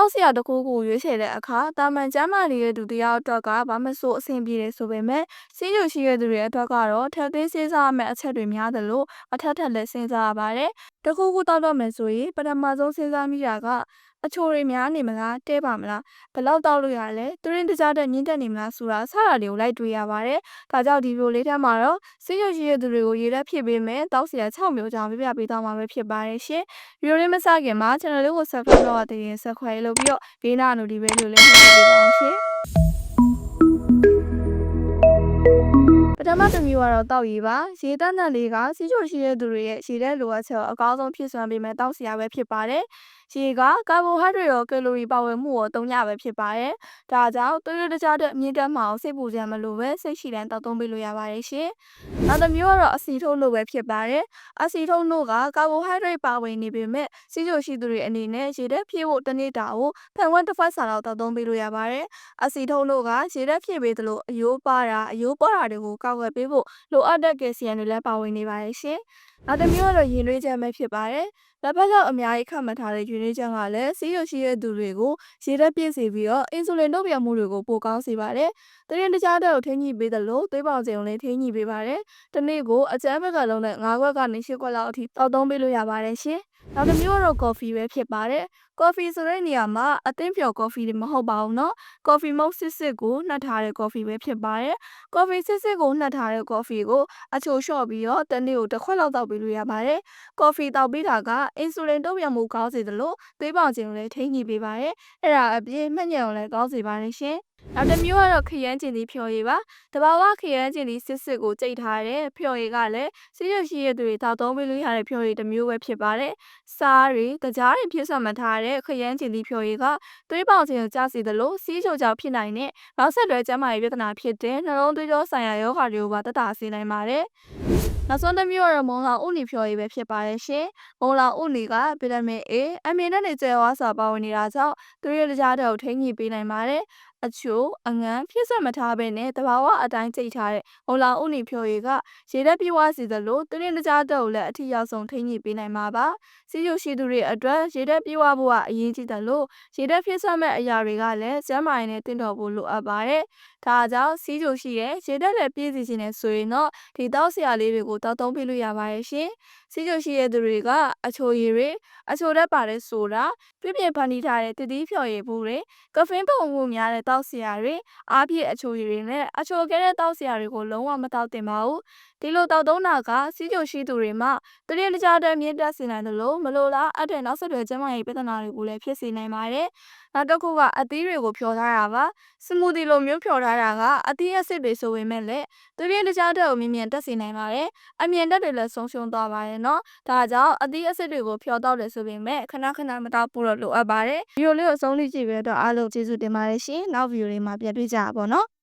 တောက်စရာတစ်ခုခုရွေးချယ်တဲ့အခါတာမန်ကျန်းမာနေတဲ့သူတစ်ယောက်အတွက်ကဘာမဆိုအဆင်ပြေတယ်ဆိုပေမဲ့စီးကျူရှိတဲ့သူတွေအတွက်ကတော့ထပ်သေးစဉ်းစားရမယ့်အချက်တွေများသလိုအထက်ထပ်လည်းစဉ်းစားရပါတယ်။တစ်ခုခုတောက်တော့မယ်ဆိုရင်ပထမဆုံးစဉ်းစားမိတာကအချိုတွေများနေမလားတဲပါမလားဘယ်လောက်တောက်လို့ရလဲသူရင်းတကြားတဲ့မြင့်တက်နေမလားဆိုတာစတာတွေကိုလိုက်တွေးရပါတယ်။ဒါကြောင့်ဒီလိုလေးထဲမှာတော့စီးကျူရှိတဲ့သူတွေကိုရေလက်ဖြစ်ပေးမယ်တောက်စရာ6မျိုးကြောင့်ပြပြပေးသွားမှာပဲဖြစ်ပါတယ်ရှင်။ဗီဒီယိုလေးမစခင်မှာ channel လေးကို subscribe လုပ်ရသေးရင် subscribe လုပ်ပြီးတော့ဘေးနား notification လေးနှိပ်ပေးပါအောင်ရှင်ပထမတစ်မျိုးကတော့တောက်ရည်ပါရေတန်းတန်းလေးကစီးကျိုရှိတဲ့သူတွေရဲ့ရေတဲ့လိုအပ်ချက်ကိုအကောင်းဆုံးဖြည့်စွမ်းပေးမယ်တောက်စရာပဲဖြစ်ပါတယ်ရေကကာဗိုဟိုက်ဒရိတ်ရောကယ်လိုရီပါဝင်မှုရောသုံးရပဲဖြစ်ပါတယ်။ဒါကြောင့်သွေးရတကြားတဲ့မြင့်တက်မှအောင်စိတ်ပူစရာမလိုပဲစိတ်ရှိတိုင်းတောက်သုံးပေးလို့ရပါတယ်ရှင်။နောက်တစ်မျိုးကတော့အဆီထုတ်လို့ပဲဖြစ်ပါတယ်။အဆီထုတ်လို့ကကာဗိုဟိုက်ဒရိတ်ပါဝင်နေပေမဲ့စီးကျိုရှိသူတွေအနေနဲ့ရေတက်ဖြည့်ဖို့တစ်နေ့တာကိုဖန်ခွက်တစ်ဖက်စာတော့တောက်သုံးပေးလို့ရပါတယ်။အဆီထုတ်လို့ကရေတက်ဖြည့်ပေးသလိုအယိုးပါတာတွေကိုကောက်ွယ်ပေးဖို့လိုအပ်တဲ့ကယ်လ်ဆီယမ်တွေလည်းပါဝင်နေပါတယ်ရှင်။နောက်တစ်မျိုးကတော့ရေနွေးချက်ပဲဖြစ်ပါတယ်။လက်ဖက်လောက်အများကြီးခတ်မှတ်ထားတဲ့ရေနွေးချက်ကလည်းစီးရုံရှိတဲ့သူတွေကိုရေဓာတ်ပြည့်စေပြီးတော့အင်ဆူလင်တုပ်ပြန်မှုတွေကိုပိုကောင်းစေပါတယ်။တရင်တခြားတဲ့ကိုထိန်းညှိပေးသလိုသွေးပေါင်ချိန်ကိုလည်းထိန်းညှိပေးပါတယ်။တစ်နေ့ကိုအကျန်းဘက်ကလုံးနဲ့9ခွက်ကနေ10ခွက်လောက်အထိတောက်သုံးပေးလို့ရပါတယ်ရှင်။နောက်တစ်မျိုးကတော့ကော်ဖီပဲဖြစ်ပါတယ်။ကော်ဖီဆိုတဲ့နေရာမှာအသင်းဖြော်ကော်ဖီတွေမဟုတ်ပါဘူးနော်။ကော်ဖီမုတ်စစ်ကိုနှက်ထားတဲ့ကော်ဖီပဲဖြစ်ပါတယ်။ကော်ဖီစစ်ကိုနှက်ထားတဲ့ကော်ဖီကိုအချိုလျှော့ပြီးတော့တစ်နေ့ကိုတစ်ခွက်လောက်တောက်ပေးလို့ရပါတယ်။ကော်ဖီတောက်ပေးတာကအင်ဆူလင်တုပ်ပြန်မှုကောင်းစေသလိုသွေးပေါင်ချိန်ကိုလည်းထိန်းညှိပေးပါတယ်။အဲ့ဒါအပြင်မှတ်ညံကိုလည်းကောင်းစေပါတယ်ရှင်။နောက်တစ်မျိုးကတော့ခရမ်းကျင်သီးဖြော်ရည်ပါ။တဘာဝခရမ်းကျင်သီးစစ်ကိုကြိတ်ထားတဲ့ဖြော်ရည်ကလည်းစီးရရှိရတဲ့သူတွေတောက်သုံးပေးလို့ရတဲ့ဖြော်ရည်တစ်မျိုးပဲဖြစ်ပါတယ်။စားတွေတကြားတွေဖြစ်ဆက်မှထားတဲ့ခရမ်းကျင်သီးဖြော်ရည်ကသွေးပေါင်ချိန်ကိုကျစေသလိုစီးချိုကြောင့်ဖြစ်နိုင်တဲ့နောက်ဆက်တွဲကျန်းမာရေးပြဿနာဖြစ်တဲ့နှလုံးသွေးကြောဆိုင်ရာရောဂါတွေကိုပါသက်သာစေနိုင်ပါတယ်။နောက်ဆုံးတစ်မျိုးကတော့မုံလောင်ဥနီဖြော်ရည်ပဲဖြစ်ပါတယ်ရှင်။မုံလောင်ဥနီကဗီတာမင် A အမီနဲ့ကျယ်ဝါစွာပါဝင်နေတာကြောင့်သွေးရတကြားတဲ့ကိုထိန်းညှိပေးနိုင်ပါတယ်။အချိုအငန်းဖြစ်ဆက်မထားဘဲနဲ့တဘာဝအတိုင်းကြိတ်ထားတဲ့မုံလောင်ဥနီဖြော်ရည်ကရေဓာတ်ပြေဝစေသလိုသွေးရတကြားတဲ့ကိုလည်းအထီရောက်ဆုံးထိန်းညှိပေးနိုင်မှာပါ။စီးကျူရှိသူတွေအတွက်ရေဓာတ်ပြေဝဖို့ကအရေးကြီးတယ်လို့ရေဓာတ်ဖြစ်ဆက်မဲ့အရာတွေကလည်းကျန်းမာရေးနဲ့တင့်တော်ဖို့လိုအပ်ပါတယ်။ဒါကြောင့်စီးကျူရှိရဲ့ရေဓာတ်လည်းပြည့်စည်ခြင်းနဲ့ဆိုရင်တော့ဒီတောက်စရာလေးတွေကိုတောက်သုံးပေးလို့ရပါတယ်ရှင်။စီးကျူရှိရဲ့သူတွေကအချိုရည်တွေအချိုဓာတ်ပါတဲ့ဆိုတာပြည့်ပြည့်ဖန်တီးထားတဲ့တတိဖြော်ရည်ဘူးတွေကဖင်းပုံမှုများတဲ့တောက်စရာတွေအားပြည့်အချိုရည်တွေနဲ့အချိုကဲတဲ့တောက်စရာတွေကိုလုံးဝမတောက်သင့်ပါဘူး။ဒီလိုတောက်သုံးတာကစီးကျူရှိသူတွေမှာတရင်တကြားတဲ့မြင့်တက်စေနိုင်တယ်လို့မလိုလားအတဲ့နောက်ဆက်တွဲကျန်းမာရေးပြဿနာတွေကိုလည်းဖြစ်စေနိုင်ပါတယ်။နောက်တစ်ခုကအသီးတွေကိုဖြော်ထားတာပါ။စမူသီလိုမျိုးဖြော်ထားတာကအသီးအစစ်တွေဆိုပေမဲ့လည်းတရင်တကြားတဲ့ကိုမြင်တက်စေနိုင်ပါတယ်။အမြင်တက်တွေလည်းဆုံးရှုံးသွားပါတယ်နော်။ဒါကြောင့်အသီးအစစ်တွေကိုဖြော်တော့တယ်ဆိုပေမဲ့ခဏမတောက်ဖို့တော့လိုအပ်ပါတယ်။ဗီဒီယိုလေးကိုအဆုံးထိကြည့်ပြီးတော့အားလုံးကျေးဇူးတင်ပါတယ်ရှင်။နောက်ဗီဒီယိုလေးမှာပြန်တွေ့ကြပါပေါ့နော်။